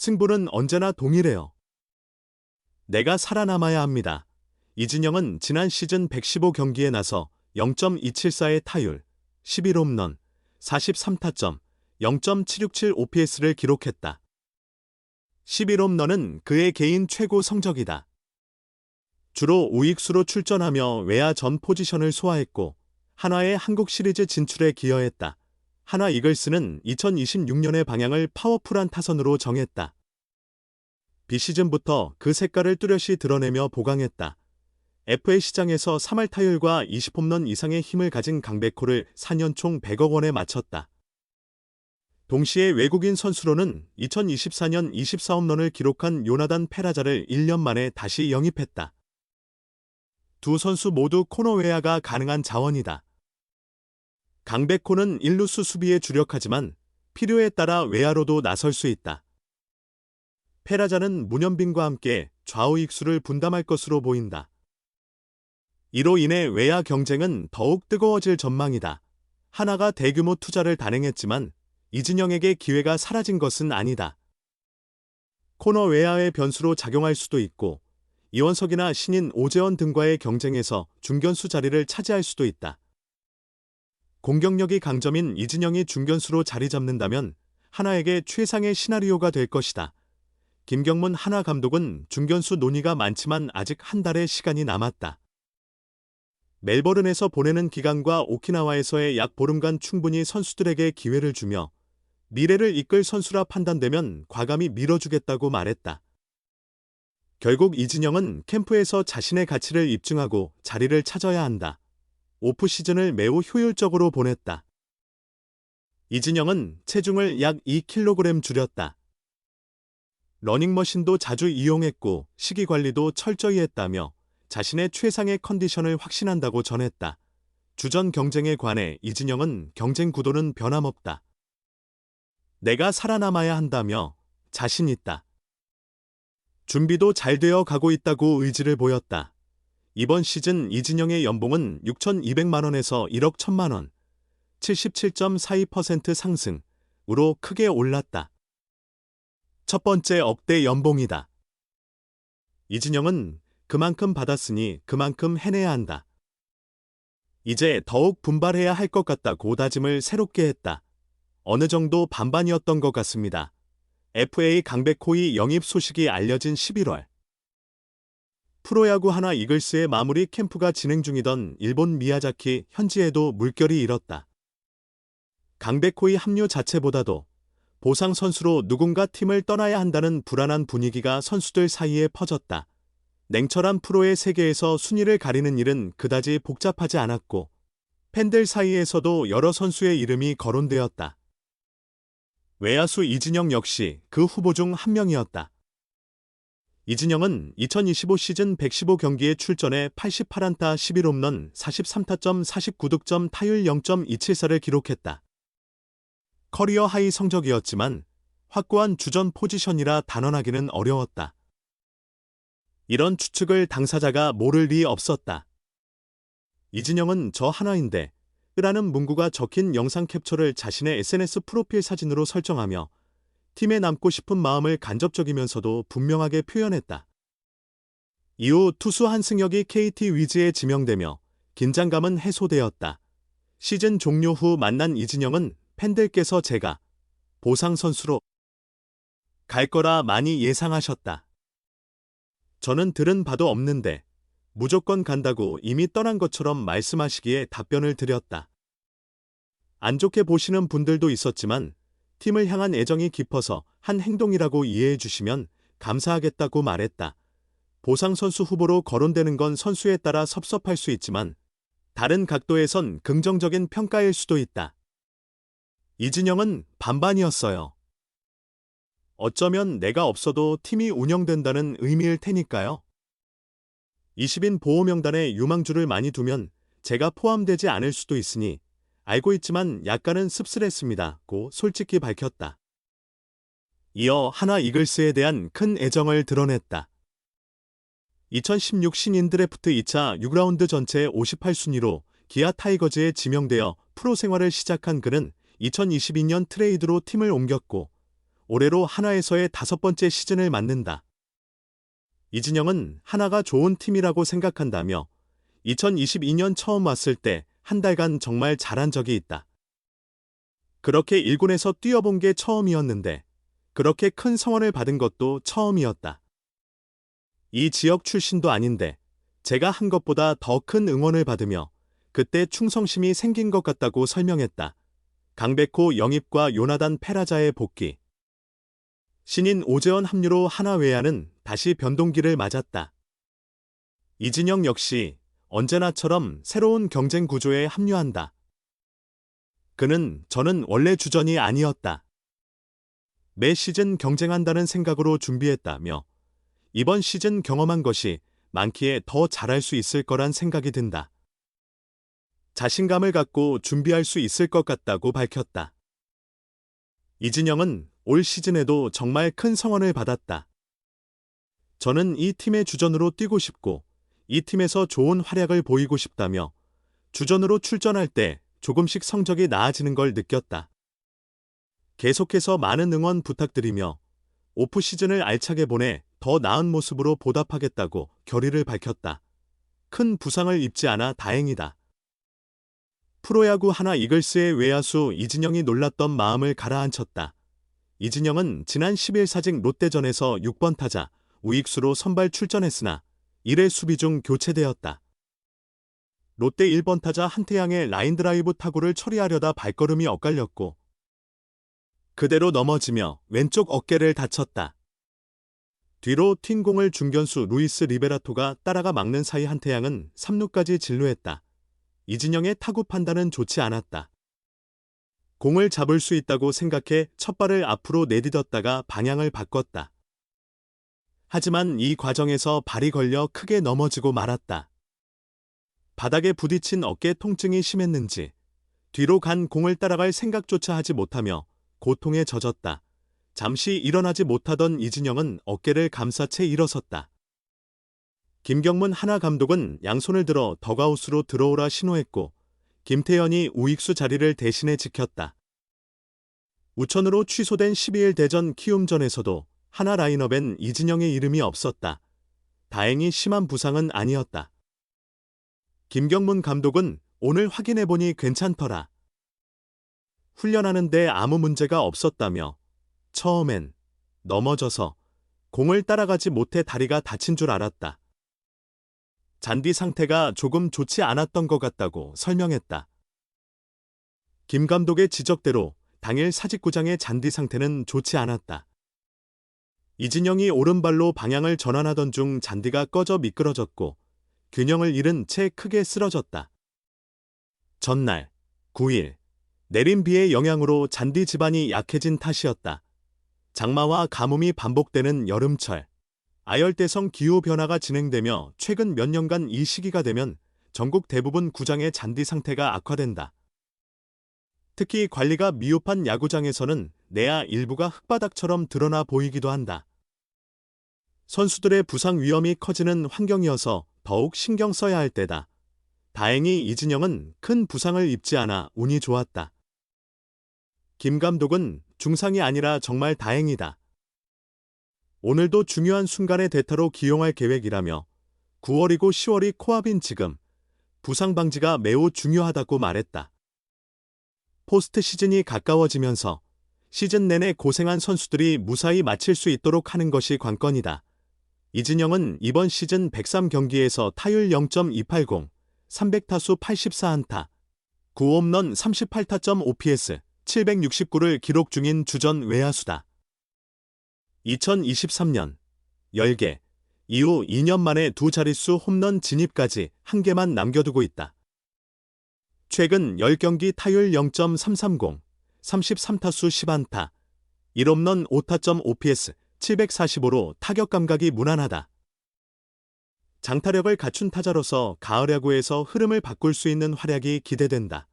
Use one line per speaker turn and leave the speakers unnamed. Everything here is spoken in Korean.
승부는 언제나 동일해요. 내가 살아남아야 합니다. 이진영은 지난 시즌 115경기에 나서 0.274의 타율, 11홈런, 43타점, 0.767 OPS를 기록했다. 11홈런은 그의 개인 최고 성적이다. 주로 우익수로 출전하며 외야 전 포지션을 소화했고 한화의 한국 시리즈 진출에 기여했다. 한화 이글스는 2026년의 방향을 파워풀한 타선으로 정했다. 비시즌부터 그 색깔을 뚜렷이 드러내며 보강했다. FA 시장에서 3할 타율과 20홈런 이상의 힘을 가진 강백호를 4년 총 100억 원에 맞췄다. 동시에 외국인 선수로는 2024년 24홈런을 기록한 요나단 페라자를 1년 만에 다시 영입했다. 두 선수 모두 코너 외야가 가능한 자원이다. 강백호는 1루수 수비에 주력하지만 필요에 따라 외야로도 나설 수 있다. 페라자는 문현빈과 함께 좌우익수를 분담할 것으로 보인다. 이로 인해 외야 경쟁은 더욱 뜨거워질 전망이다. 한화가 대규모 투자를 단행했지만 이진영에게 기회가 사라진 것은 아니다. 코너 외야의 변수로 작용할 수도 있고 이원석이나 신인 오재원 등과의 경쟁에서 중견수 자리를 차지할 수도 있다. 공격력이 강점인 이진영이 중견수로 자리 잡는다면 한화에게 최상의 시나리오가 될 것이다. 김경문 한화 감독은 중견수 논의가 많지만 아직 한 달의 시간이 남았다. 멜버른에서 보내는 기간과 오키나와에서의 약 보름간 충분히 선수들에게 기회를 주며 미래를 이끌 선수라 판단되면 과감히 밀어주겠다고 말했다. 결국 이진영은 캠프에서 자신의 가치를 입증하고 자리를 찾아야 한다. 오프 시즌을 매우 효율적으로 보냈다. 이진영은 체중을 약 2kg 줄였다. 러닝머신도 자주 이용했고 식이 관리도 철저히 했다며 자신의 최상의 컨디션을 확신한다고 전했다. 주전 경쟁에 관해 이진영은 경쟁 구도는 변함없다. 내가 살아남아야 한다며 자신 있다. 준비도 잘 되어 가고 있다고 의지를 보였다. 이번 시즌 이진영의 연봉은 6,200만 원에서 1억 1,000만 원, 77.42% 상승으로 크게 올랐다. 첫 번째 억대 연봉이다. 이진영은 그만큼 받았으니 그만큼 해내야 한다. 이제 더욱 분발해야 할 것 같다고 다짐을 새롭게 했다. 어느 정도 반반이었던 것 같습니다. FA 강백호의 영입 소식이 알려진 11월. 프로야구 한화 이글스의 마무리 캠프가 진행 중이던 일본 미야자키 현지에도 물결이 일었다. 강백호의 합류 자체보다도 보상 선수로 누군가 팀을 떠나야 한다는 불안한 분위기가 선수들 사이에 퍼졌다. 냉철한 프로의 세계에서 순위를 가리는 일은 그다지 복잡하지 않았고 팬들 사이에서도 여러 선수의 이름이 거론되었다. 외야수 이진영 역시 그 후보 중 한 명이었다. 이진영은 2025 시즌 115경기에 출전해 88안타 11홈런 43타점 49득점 타율 0.274를 기록했다. 커리어 하이 성적이었지만 확고한 주전 포지션이라 단언하기는 어려웠다. 이런 추측을 당사자가 모를 리 없었다. 이진영은 저 하나인데 라는 문구가 적힌 영상 캡처를 자신의 SNS 프로필 사진으로 설정하며 팀에 남고 싶은 마음을 간접적이면서도 분명하게 표현했다. 이후 투수 한승혁이 KT 위즈에 지명되며 긴장감은 해소되었다. 시즌 종료 후 만난 이진영은 팬들께서 제가 보상 선수로 갈 거라 많이 예상하셨다. 저는 들은 바도 없는데 무조건 간다고 이미 떠난 것처럼 말씀하시기에 답변을 드렸다. 안 좋게 보시는 분들도 있었지만 팀을 향한 애정이 깊어서 한 행동이라고 이해해 주시면 감사하겠다고 말했다. 보상 선수 후보로 거론되는 건 선수에 따라 섭섭할 수 있지만 다른 각도에선 긍정적인 평가일 수도 있다. 이진영은 반반이었어요. 어쩌면 내가 없어도 팀이 운영된다는 의미일 테니까요. 20인 보호 명단에 유망주를 많이 두면 제가 포함되지 않을 수도 있으니 알고 있지만 약간은 씁쓸했습니다.고 솔직히 밝혔다. 이어 한화 이글스에 대한 큰 애정을 드러냈다. 2016 신인 드래프트 2차 6라운드 전체 58순위로 기아 타이거즈에 지명되어 프로 생활을 시작한 그는 2022년 트레이드로 팀을 옮겼고 올해로 한화에서의 5번째 시즌을 맞는다. 이진영은 한화가 좋은 팀이라고 생각한다며 2022년 처음 왔을 때 한 달간 정말 잘한 적이 있다. 그렇게 1군에서 뛰어본 게 처음이었는데 그렇게 큰 성원을 받은 것도 처음이었다. 이 지역 출신도 아닌데 제가 한 것보다 더 큰 응원을 받으며 그때 충성심이 생긴 것 같다고 설명했다. 강백호 영입과 요나단 페라자의 복귀. 신인 오재원 합류로 한화 외야는 다시 변동기를 맞았다. 이진영 역시 언제나처럼 새로운 경쟁 구조에 합류한다. 그는 저는 원래 주전이 아니었다. 매 시즌 경쟁한다는 생각으로 준비했다며 이번 시즌 경험한 것이 많기에 더 잘할 수 있을 거란 생각이 든다. 자신감을 갖고 준비할 수 있을 것 같다고 밝혔다. 이진영은 올 시즌에도 정말 큰 성원을 받았다. 저는 이 팀의 주전으로 뛰고 싶고 이 팀에서 좋은 활약을 보이고 싶다며 주전으로 출전할 때 조금씩 성적이 나아지는 걸 느꼈다. 계속해서 많은 응원 부탁드리며 오프 시즌을 알차게 보내 더 나은 모습으로 보답하겠다고 결의를 밝혔다. 큰 부상을 입지 않아 다행이다. 프로야구 한화 이글스의 외야수 이진영이 놀랐던 마음을 가라앉혔다. 이진영은 지난 10일 사직 롯데전에서 6번 타자 우익수로 선발 출전했으나 1회 수비 중 교체되었다. 롯데 1번 타자 한태양의 라인 드라이브 타구를 처리하려다 발걸음이 엇갈렸고 그대로 넘어지며 왼쪽 어깨를 다쳤다. 뒤로 튄 공을 중견수 루이스 리베라토가 따라가 막는 사이 한태양은 3루까지 진루했다. 이진영의 타구 판단은 좋지 않았다. 공을 잡을 수 있다고 생각해 첫 발을 앞으로 내딛었다가 방향을 바꿨다. 하지만 이 과정에서 발이 걸려 크게 넘어지고 말았다. 바닥에 부딪힌 어깨 통증이 심했는지 뒤로 간 공을 따라갈 생각조차 하지 못하며 고통에 젖었다. 잠시 일어나지 못하던 이진영은 어깨를 감싸 채 일어섰다. 김경문 한화 감독은 양손을 들어 덕아웃으로 들어오라 신호했고 김태현이 우익수 자리를 대신해 지켰다. 우천으로 취소된 12일 대전 키움전에서도 한화 라인업엔 이진영의 이름이 없었다. 다행히 심한 부상은 아니었다. 김경문 감독은 오늘 확인해보니 괜찮더라. 훈련하는데 아무 문제가 없었다며 처음엔 넘어져서 공을 따라가지 못해 다리가 다친 줄 알았다. 잔디 상태가 조금 좋지 않았던 것 같다고 설명했다. 김 감독의 지적대로 당일 사직구장의 잔디 상태는 좋지 않았다. 이진영이 오른발로 방향을 전환하던 중 잔디가 꺼져 미끄러졌고 균형을 잃은 채 크게 쓰러졌다. 전날 9일 내린 비의 영향으로 잔디 지반이 약해진 탓이었다. 장마와 가뭄이 반복되는 여름철, 아열대성 기후 변화가 진행되며 최근 몇 년간 이 시기가 되면 전국 대부분 구장의 잔디 상태가 악화된다. 특히 관리가 미흡한 야구장에서는 내야 일부가 흙바닥처럼 드러나 보이기도 한다. 선수들의 부상 위험이 커지는 환경이어서 더욱 신경 써야 할 때다. 다행히 이진영은 큰 부상을 입지 않아 운이 좋았다. 김 감독은 중상이 아니라 정말 다행이다. 오늘도 중요한 순간에 대타로 기용할 계획이라며 9월이고 10월이 코앞인 지금 부상 방지가 매우 중요하다고 말했다. 포스트 시즌이 가까워지면서 시즌 내내 고생한 선수들이 무사히 마칠 수 있도록 하는 것이 관건이다. 이진영은 이번 시즌 103경기에서 타율 0.280, 300타수 84안타, 9홈런 38타점 OPS 769를 기록 중인 주전 외야수다. 2023년 10개 이후 2년 만에 두 자릿수 홈런 진입까지 한 개만 남겨두고 있다. 최근 10경기 타율 0.330, 33타수 10안타, 1홈런 5타점 OPS 745로 타격 감각이 무난하다. 장타력을 갖춘 타자로서 가을 야구에서 흐름을 바꿀 수 있는 활약이 기대된다.